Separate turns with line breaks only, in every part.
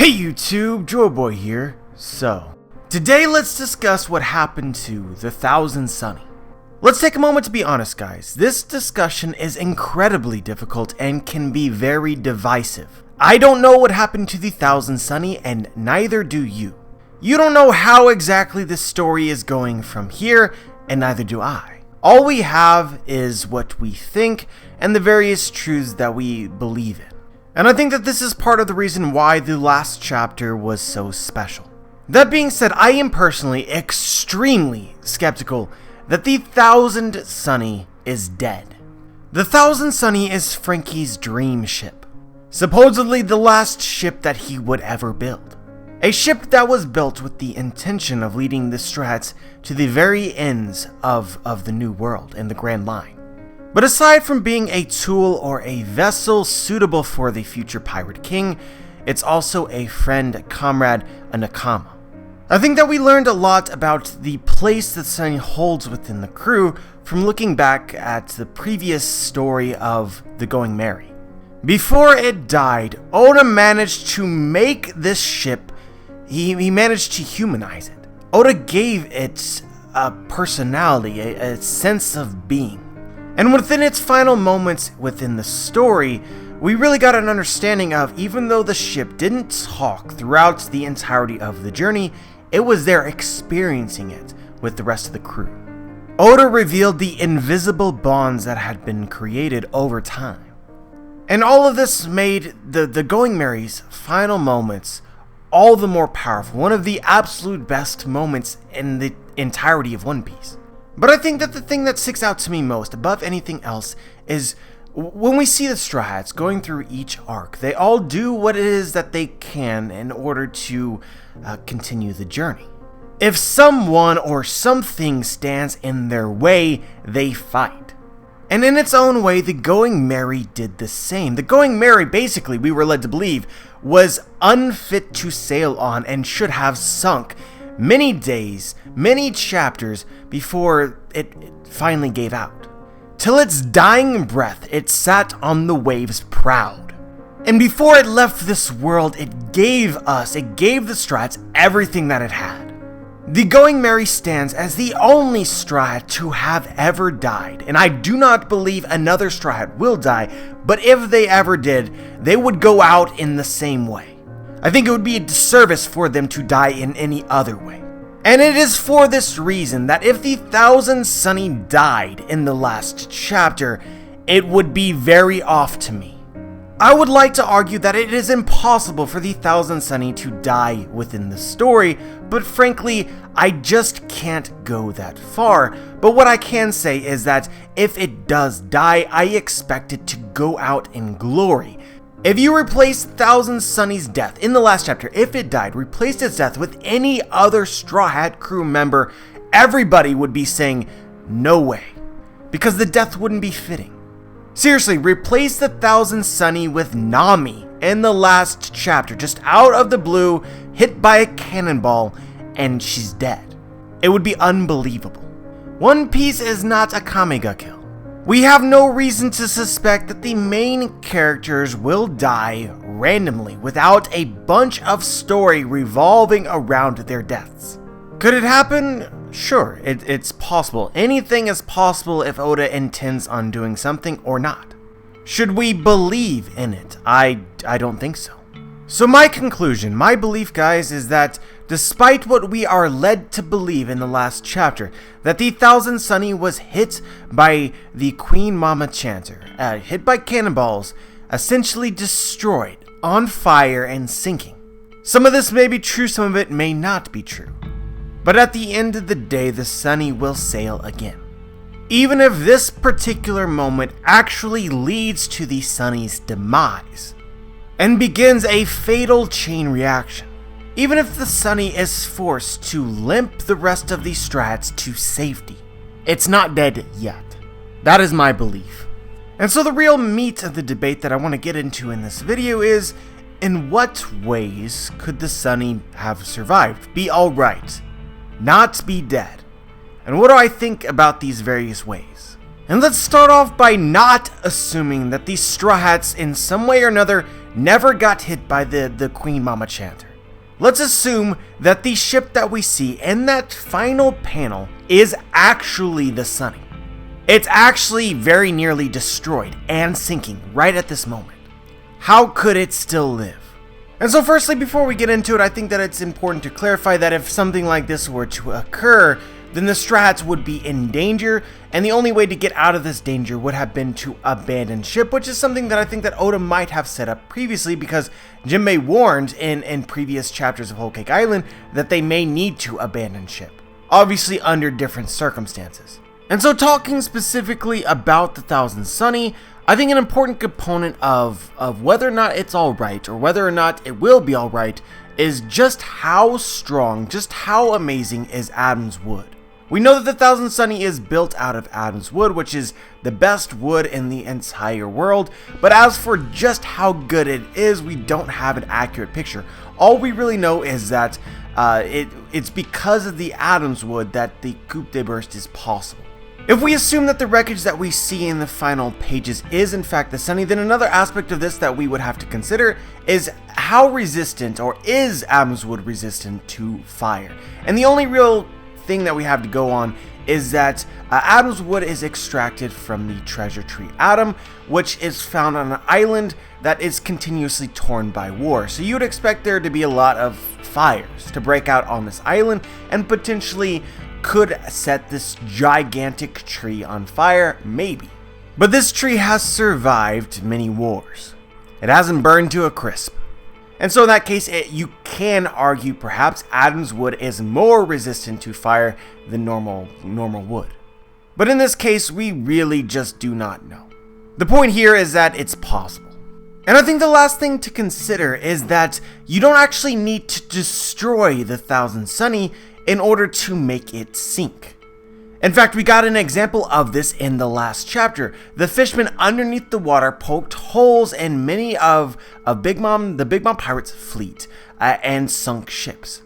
Hey YouTube, Joyboy here. So, today let's discuss what happened to the Thousand Sunny. Let's take a moment to be honest, guys. This discussion is incredibly difficult and can be very divisive. I don't know what happened to the Thousand Sunny, and neither do you. You don't know how exactly this story is going from here, and neither do I. All we have is what we think and the various truths that we believe in. And I think that this is part of the reason why the last chapter was so special. That being said, I am personally extremely skeptical that the Thousand Sunny is dead. The Thousand Sunny is Franky's dream ship. Supposedly the last ship that he would ever build. A ship that was built with the intention of leading the Strats to the very ends of the New World and the Grand Line. But aside from being a tool or a vessel suitable for the future Pirate King, it's also a friend, a comrade, a nakama. I think that we learned a lot about the place that Sunny holds within the crew from looking back at the previous story of the Going Merry. Before it died, Oda managed to make this ship, he managed to humanize it. Oda gave it a personality, a sense of being. And within its final moments within the story, we really got an understanding of, even though the ship didn't talk throughout the entirety of the journey, it was there experiencing it with the rest of the crew. Oda revealed the invisible bonds that had been created over time. And all of this made the Going Merry's final moments all the more powerful, one of the absolute best moments in the entirety of One Piece. But I think that the thing that sticks out to me most, above anything else, is when we see the Straw Hats going through each arc, they all do what it is that they can in order to continue the journey. If someone or something stands in their way, they fight. And in its own way, the Going Merry did the same. The Going Merry, basically, we were led to believe, was unfit to sail on and should have sunk many days, many chapters before it finally gave out. Till its dying breath, it sat on the waves proud. And before it left this world, it gave the Strats everything that it had. The Going Merry stands as the only Strat to have ever died, and I do not believe another Strat will die, but if they ever did, they would go out in the same way. I think it would be a disservice for them to die in any other way. And it is for this reason that if the Thousand Sunny died in the last chapter, it would be very off to me. I would like to argue that it is impossible for the Thousand Sunny to die within the story, but frankly, I just can't go that far. But what I can say is that if it does die, I expect it to go out in glory. If you replace Thousand Sunny's death in the last chapter, if it died, replaced its death with any other Straw Hat crew member, everybody would be saying, no way, because the death wouldn't be fitting. Seriously, replace the Thousand Sunny with Nami in the last chapter, just out of the blue, hit by a cannonball, and she's dead. It would be unbelievable. One Piece is not a Kamega kill. We have no reason to suspect that the main characters will die randomly without a bunch of story revolving around their deaths. Could it happen? Sure, it's possible. Anything is possible if Oda intends on doing something or not. Should we believe in it? I don't think so. So my conclusion, my belief, guys, is that despite what we are led to believe in the last chapter, that the Thousand Sunny was hit by the Queen Mama Chanter, hit by cannonballs, essentially destroyed, on fire, and sinking. Some of this may be true, some of it may not be true. But at the end of the day, the Sunny will sail again. Even if this particular moment actually leads to the Sunny's demise, and begins a fatal chain reaction. Even if the Sunny is forced to limp the rest of the Strats to safety, it's not dead yet. That is my belief. And so the real meat of the debate that I want to get into in this video is, in what ways could the Sunny have survived, be alright, not be dead? And what do I think about these various ways? And let's start off by not assuming that these Straw Hats in some way or another never got hit by the Queen Mama Chanter. Let's assume that the ship that we see in that final panel is actually the Sunny. It's actually very nearly destroyed and sinking right at this moment. How could it still live? And so firstly, before we get into it, I think that it's important to clarify that if something like this were to occur, then the Strats would be in danger, and the only way to get out of this danger would have been to abandon ship, which is something that I think that Oda might have set up previously, because Jinbei warned in previous chapters of Whole Cake Island that they may need to abandon ship, obviously under different circumstances. And so talking specifically about the Thousand Sunny, I think an important component of whether or not it's alright, or whether or not it will be alright, is just how strong, just how amazing is Adam's wood. We know that the Thousand Sunny is built out of Adam's wood, which is the best wood in the entire world, but as for just how good it is, we don't have an accurate picture. All we really know is that it's because of the Adam's wood that the Coupe de Burst is possible. If we assume that the wreckage that we see in the final pages is in fact the Sunny, then another aspect of this that we would have to consider is how resistant, or is Adam's wood resistant to fire. And the only real thing that we have to go on is that Adam's wood is extracted from the treasure tree Adam, which is found on an island that is continuously torn by war. So you would expect there to be a lot of fires to break out on this island, and potentially could set this gigantic tree on fire, maybe. But this tree has survived many wars. It hasn't burned to a crisp. And so in that case, you can argue perhaps Adam's wood is more resistant to fire than normal wood. But in this case, we really just do not know. The point here is that it's possible. And I think the last thing to consider is that you don't actually need to destroy the Thousand Sunny in order to make it sink. In fact, we got an example of this in the last chapter. The fishmen underneath the water poked holes in many of the Big Mom Pirates' fleet and sunk ships.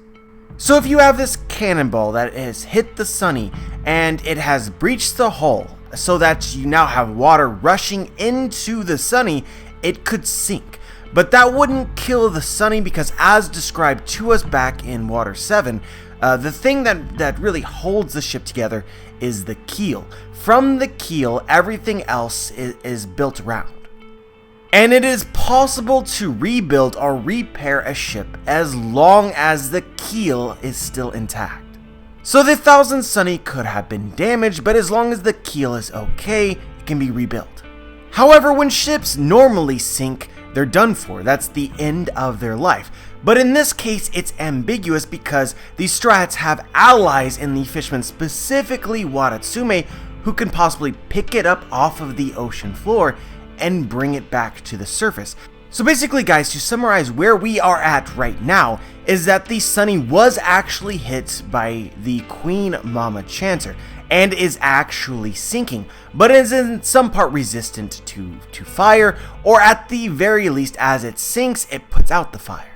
So if you have this cannonball that has hit the Sunny and it has breached the hull so that you now have water rushing into the Sunny, it could sink. But that wouldn't kill the Sunny, because as described to us back in Water 7, the thing that really holds the ship together is the keel. From the keel, everything else is built around. And it is possible to rebuild or repair a ship as long as the keel is still intact. So the Thousand Sunny could have been damaged, but as long as the keel is okay, it can be rebuilt. However, when ships normally sink, they're done for. That's the end of their life. But in this case, it's ambiguous because the Strats have allies in the fishmen, specifically Watatsume, who can possibly pick it up off of the ocean floor and bring it back to the surface. So basically, guys, to summarize where we are at right now is that the Sunny was actually hit by the Queen Mama Chanter and is actually sinking, but is in some part resistant to fire, or at the very least, as it sinks, it puts out the fire.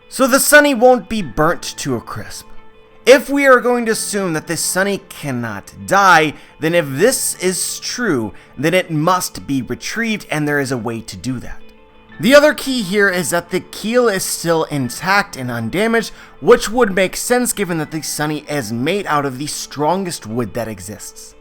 So the Sunny won't be burnt to a crisp. If we are going to assume that the Sunny cannot die, then if this is true, then it must be retrieved, and there is a way to do that. The other key here is that the keel is still intact and undamaged, which would make sense given that the Sunny is made out of the strongest wood that exists.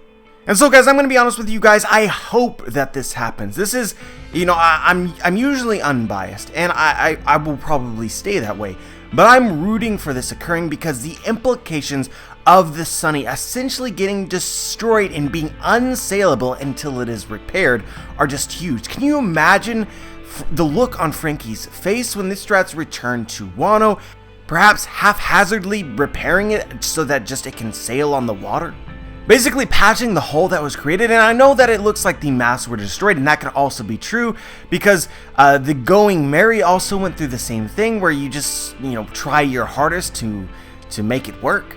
And so, guys, I'm going to be honest with you guys, I hope that this happens. This is, I'm usually unbiased, and I will probably stay that way, but I'm rooting for this occurring because the implications of the Sunny essentially getting destroyed and being unsaleable until it is repaired are just huge. Can you imagine the look on Franky's face when the Strats return to Wano, perhaps haphazardly repairing it so that just it can sail on the water? Basically patching the hole that was created. And I know that it looks like the masts were destroyed, and that could also be true because the Going Merry also went through the same thing where you just, try your hardest to make it work,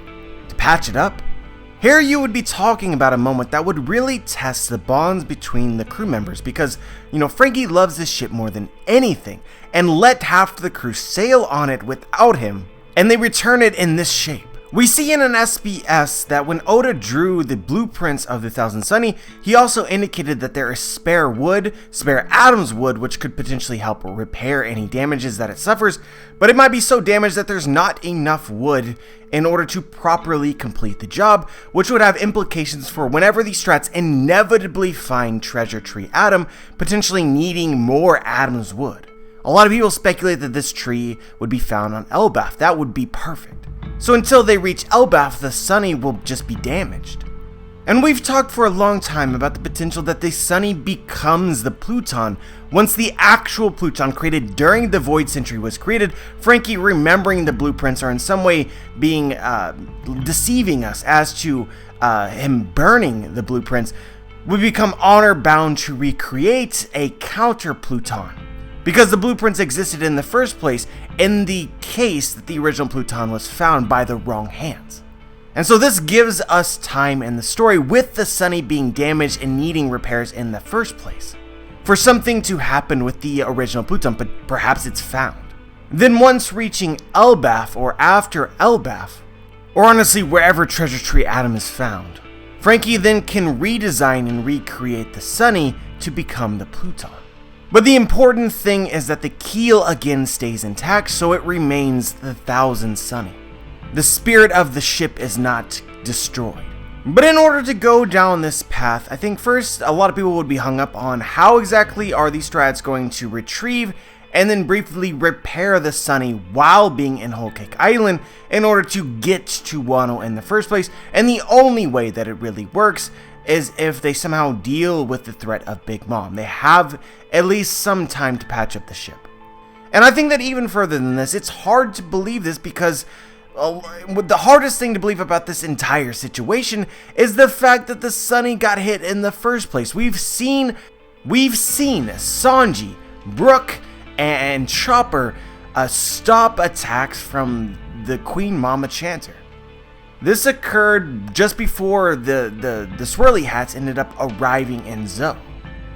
to patch it up. Here you would be talking about a moment that would really test the bonds between the crew members because, Franky loves this ship more than anything and let half the crew sail on it without him, and they return it in this shape. We see in an SBS that when Oda drew the blueprints of the Thousand Sunny, he also indicated that there is spare wood, spare Adam's wood, which could potentially help repair any damages that it suffers, but it might be so damaged that there's not enough wood in order to properly complete the job, which would have implications for whenever the strats inevitably find Treasure Tree Adam, potentially needing more Adam's wood. A lot of people speculate that this tree would be found on Elbaf. That would be perfect. So until they reach Elbaf, the Sunny will just be damaged. And we've talked for a long time about the potential that the Sunny becomes the Pluton once the actual Pluton created during the Void Century was created, Franky remembering the blueprints or in some way being deceiving us as to him burning the blueprints, would become honor bound to recreate a counter Pluton. Because the blueprints existed in the first place in the case that the original Pluton was found by the wrong hands. And so this gives us time in the story with the Sunny being damaged and needing repairs in the first place, for something to happen with the original Pluton, but perhaps it's found. Then once reaching Elbaf or after Elbaf, or honestly wherever Treasure Tree Adam is found, Franky then can redesign and recreate the Sunny to become the Pluton. But the important thing is that the keel again stays intact, so it remains the Thousand Sunny. The spirit of the ship is not destroyed. But in order to go down this path, I think first a lot of people would be hung up on how exactly are these strats going to retrieve and then briefly repair the Sunny while being in Whole Cake Island in order to get to Wano in the first place. And the only way that it really works is if they somehow deal with the threat of Big Mom. They have at least some time to patch up the ship. And I think that even further than this, it's hard to believe this because the hardest thing to believe about this entire situation is the fact that the Sunny got hit in the first place. We've seen Sanji, Brook, and Chopper stop attacks from the Queen Mama Chanter. This occurred just before the Swirly Hats ended up arriving in Zou.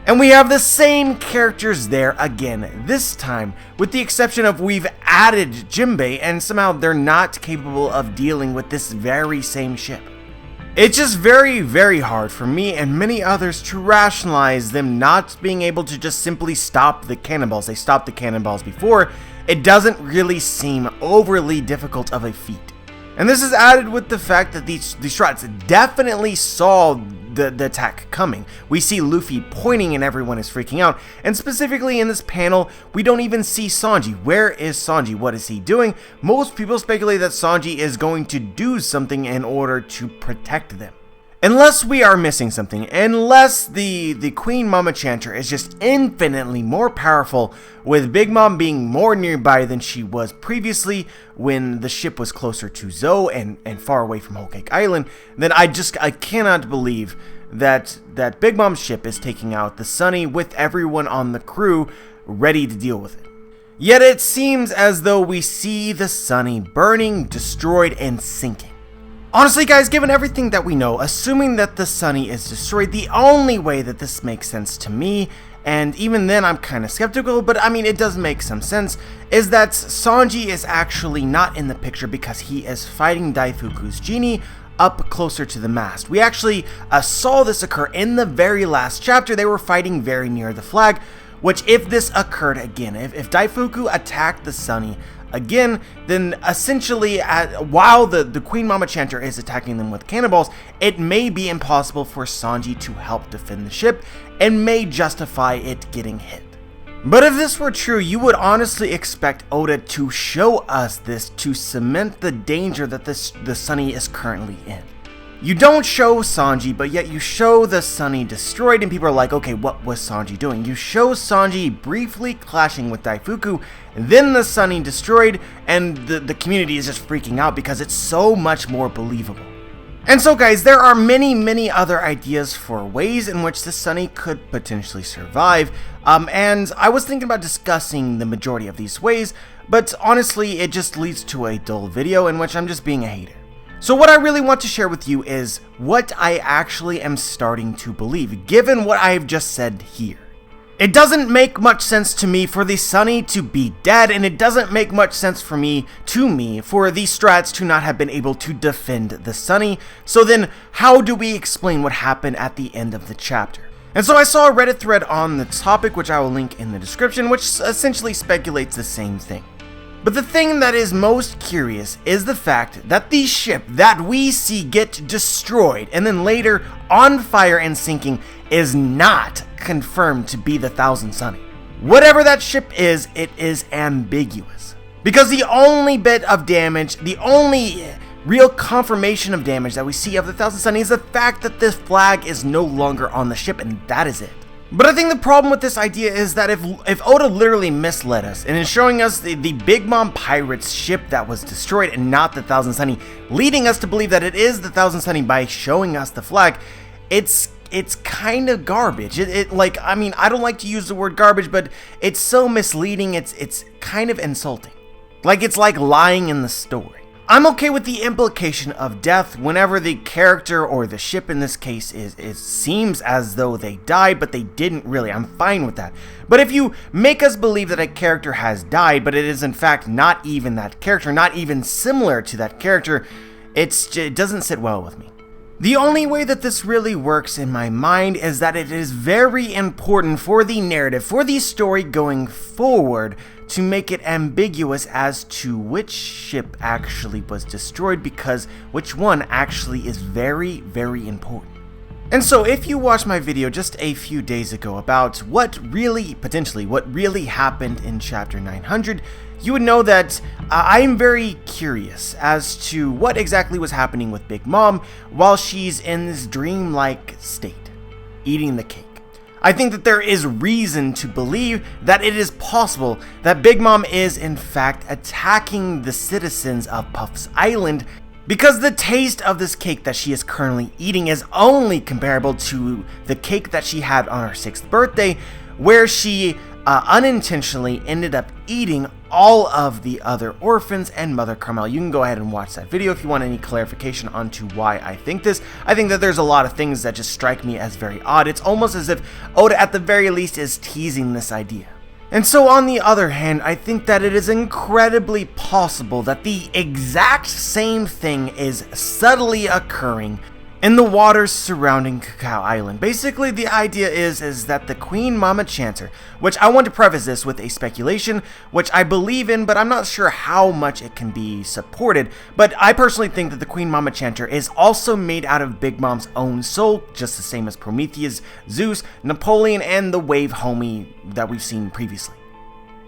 And we have the same characters there again, this time, with the exception of we've added Jinbei and somehow they're not capable of dealing with this very same ship. It's just very, very hard for me and many others to rationalize them not being able to just simply stop the cannonballs. They stopped the cannonballs before. It doesn't really seem overly difficult of a feat. And this is added with the fact that these strats definitely saw the attack coming. We see Luffy pointing and everyone is freaking out. And specifically in this panel, we don't even see Sanji. Where is Sanji? What is he doing? Most people speculate that Sanji is going to do something in order to protect them. Unless we are missing something, unless the Queen Mama Chanter is just infinitely more powerful, with Big Mom being more nearby than she was previously when the ship was closer to Zou and far away from Whole Cake Island, then I cannot believe that Big Mom's ship is taking out the Sunny with everyone on the crew ready to deal with it. Yet it seems as though we see the Sunny burning, destroyed, and sinking. Honestly guys, given everything that we know, assuming that the Sunny is destroyed, the only way that this makes sense to me, and even then I'm kind of skeptical, but I mean it does make some sense, is that Sanji is actually not in the picture because he is fighting Daifuku's genie up closer to the mast. We actually saw this occur in the very last chapter. They were fighting very near the flag, which if this occurred again, if Daifuku attacked the Sunny again, then essentially while the Queen Mama Chanter is attacking them with cannonballs, it may be impossible for Sanji to help defend the ship and may justify it getting hit. But if this were true, you would honestly expect Oda to show us this to cement the danger that the Sunny is currently in. You don't show Sanji, but yet you show the Sunny destroyed and people are like, okay, what was Sanji doing? You show Sanji briefly clashing with Daifuku, then the Sunny destroyed, and the community is just freaking out because it's so much more believable. And so guys, there are many other ideas for ways in which the Sunny could potentially survive, and I was thinking about discussing the majority of these ways, but honestly it just leads to a dull video in which I'm just being a hater. So what I really want to share with you is what I actually am starting to believe, given what I've just said here. It doesn't make much sense to me for the Sunny to be dead, and it doesn't make much sense for me for the strats to not have been able to defend the Sunny. So then, how do we explain what happened at the end of the chapter? And so I saw a Reddit thread on the topic, which I will link in the description, which essentially speculates the same thing. But the thing that is most curious is the fact that the ship that we see get destroyed and then later on fire and sinking is not confirmed to be the Thousand Sunny. Whatever that ship is, it is ambiguous. Because the only bit of damage, the only real confirmation of damage that we see of the Thousand Sunny is the fact that this flag is no longer on the ship, and that is it. But I think the problem with this idea is that if Oda literally misled us and is showing us the Big Mom Pirates ship that was destroyed and not the Thousand Sunny, leading us to believe that it is the Thousand Sunny by showing us the flag, it's kind of garbage. I mean, I don't like to use the word garbage, but it's so misleading, it's kind of insulting. Like, it's like lying in the story. I'm okay with the implication of death whenever the character, or the ship in this case, seems as though they died, but they didn't really. I'm fine with that. But if you make us believe that a character has died, but it is in fact not even that character, not even similar to that character, it doesn't sit well with me. The only way that this really works in my mind is that it is very important for the narrative, for the story going forward, to make it ambiguous as to which ship actually was destroyed, because which one actually is very, very important. And so if you watched my video just a few days ago about what really happened in chapter 900, you would know that I'm very curious as to what exactly was happening with Big Mom while she's in this dreamlike state, eating the cake. I think that there is reason to believe that it is possible that Big Mom is in fact attacking the citizens of Puff's Island, because the taste of this cake that she is currently eating is only comparable to the cake that she had on her 6th birthday, where she unintentionally ended up eating all of the other orphans and Mother Carmel. You can go ahead and watch that video if you want any clarification onto why I think this. I think that there's a lot of things that just strike me as very odd. It's almost as if Oda at the very least is teasing this idea. And so on the other hand, I think that it is incredibly possible that the exact same thing is subtly occurring in the waters surrounding Cacao Island. Basically, the idea is that the Queen Mama Chanter, which I want to preface this with a speculation, which I believe in, but I'm not sure how much it can be supported, but I personally think that the Queen Mama Chanter is also made out of Big Mom's own soul, just the same as Prometheus, Zeus, Napoleon, and the Wave Homie that we've seen previously.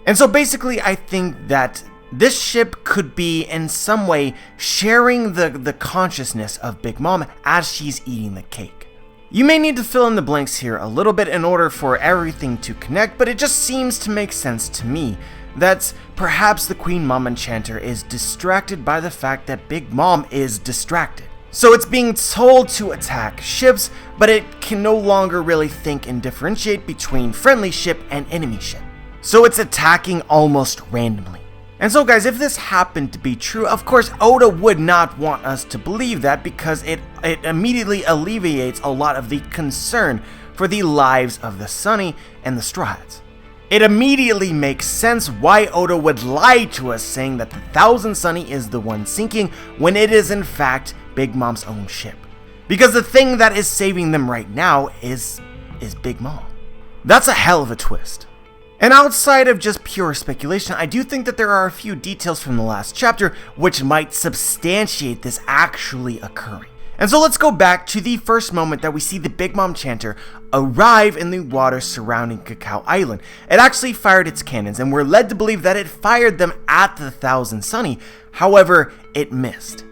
And so basically, I think that this ship could be in some way sharing the consciousness of Big Mom as she's eating the cake. You may need to fill in the blanks here a little bit in order for everything to connect, but it just seems to make sense to me that perhaps the Queen Mama Chanter is distracted by the fact that Big Mom is distracted. So it's being told to attack ships, but it can no longer really think and differentiate between friendly ship and enemy ship. So it's attacking almost randomly. And so guys, if this happened to be true, of course Oda would not want us to believe that, because it immediately alleviates a lot of the concern for the lives of the Sunny and the Straw Hats. It immediately makes sense why Oda would lie to us saying that the Thousand Sunny is the one sinking when it is in fact Big Mom's own ship. Because the thing that is saving them right now is Big Mom. That's a hell of a twist. And outside of just pure speculation, I do think that there are a few details from the last chapter which might substantiate this actually occurring. And so let's go back to the first moment that we see the Big Mom Chanter arrive in the water surrounding Cacao Island. It actually fired its cannons, and we're led to believe that it fired them at the Thousand Sunny. However, it missed.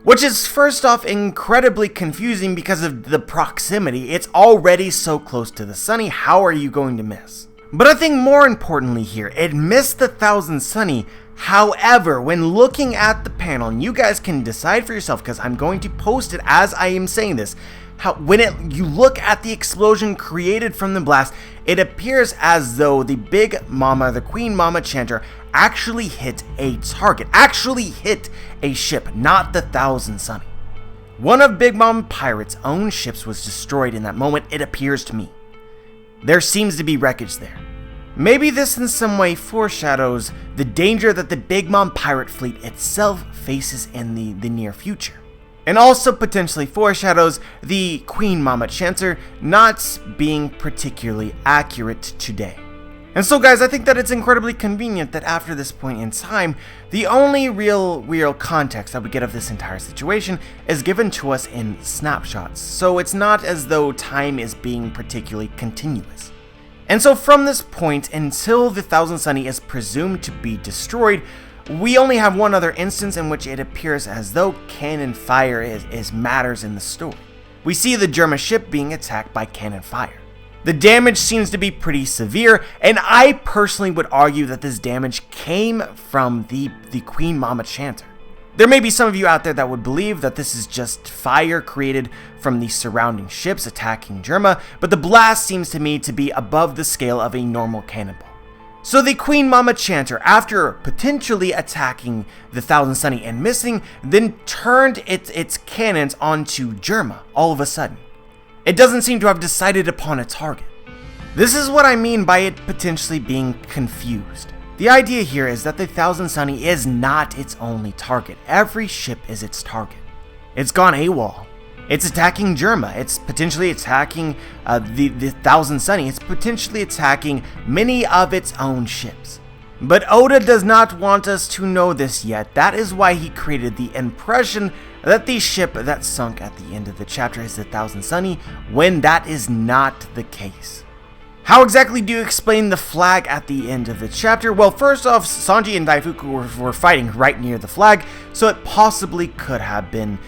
Which is first off incredibly confusing because of the proximity. It's already so close to the Sunny, how are you going to miss? But I think more importantly here, it missed the Thousand Sunny. However, when looking at the panel, and you guys can decide for yourself because I'm going to post it as I am saying this, you look at the explosion created from the blast, it appears as though the Queen Mama Chanter actually hit a target, actually hit a ship, not the Thousand Sunny. One of Big Mom Pirate's own ships was destroyed in that moment, it appears to me. There seems to be wreckage there. Maybe this in some way foreshadows the danger that the Big Mom pirate fleet itself faces in the near future. And also potentially foreshadows the Queen Mama Chancer not being particularly accurate today. And so guys, I think that it's incredibly convenient that after this point in time, the only real context that we get of this entire situation is given to us in snapshots. So it's not as though time is being particularly continuous. And so from this point until the Thousand Sunny is presumed to be destroyed, we only have one other instance in which it appears as though cannon fire is matters in the story. We see the German ship being attacked by cannon fire. The damage seems to be pretty severe, and I personally would argue that this damage came from the Queen Mama Chancer. There may be some of you out there that would believe that this is just fire created from the surrounding ships attacking Germa, but the blast seems to me to be above the scale of a normal cannonball. So the Queen Mama Chancer, after potentially attacking the Thousand Sunny and missing, then turned its cannons onto Germa all of a sudden. It doesn't seem to have decided upon a target. This is what I mean by it potentially being confused. The idea here is that the Thousand Sunny is not its only target. Every ship is its target. It's gone AWOL. It's attacking Germa. It's potentially attacking the Thousand Sunny. It's potentially attacking many of its own ships. But Oda does not want us to know this yet. That is why he created the impression that the ship that sunk at the end of the chapter is the Thousand Sunny, when that is not the case. How exactly do you explain the flag at the end of the chapter? Well, first off, Sanji and Daifuku were fighting right near the flag, so it possibly could have been,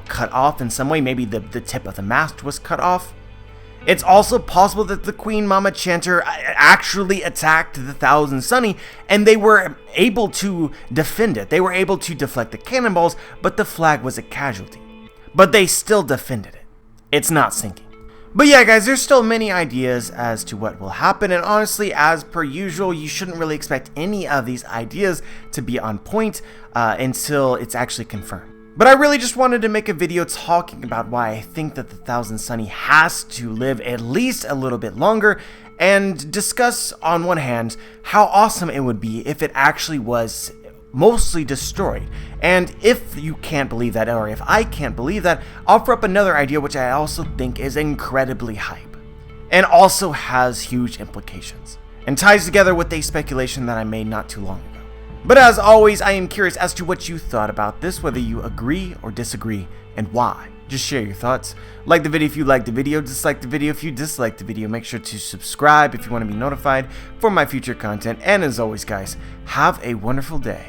cut off in some way. Maybe the tip of the mast was cut off. It's also possible that the Queen Mama Chancer actually attacked the Thousand Sunny, and they were able to defend it. They were able to deflect the cannonballs, but the flag was a casualty. But they still defended it. It's not sinking. But yeah, guys, there's still many ideas as to what will happen, and honestly, as per usual, you shouldn't really expect any of these ideas to be on point until it's actually confirmed. But I really just wanted to make a video talking about why I think that the Thousand Sunny has to live at least a little bit longer, and discuss on one hand how awesome it would be if it actually was mostly destroyed. And if you can't believe that, or if I can't believe that, I'll offer up another idea which I also think is incredibly hype, and also has huge implications, and ties together with a speculation that I made not too long ago. But as always, I am curious as to what you thought about this, whether you agree or disagree, and why. Just share your thoughts. Like the video if you liked the video, dislike the video if you disliked the video. Make sure to subscribe if you want to be notified for my future content. And as always, guys, have a wonderful day.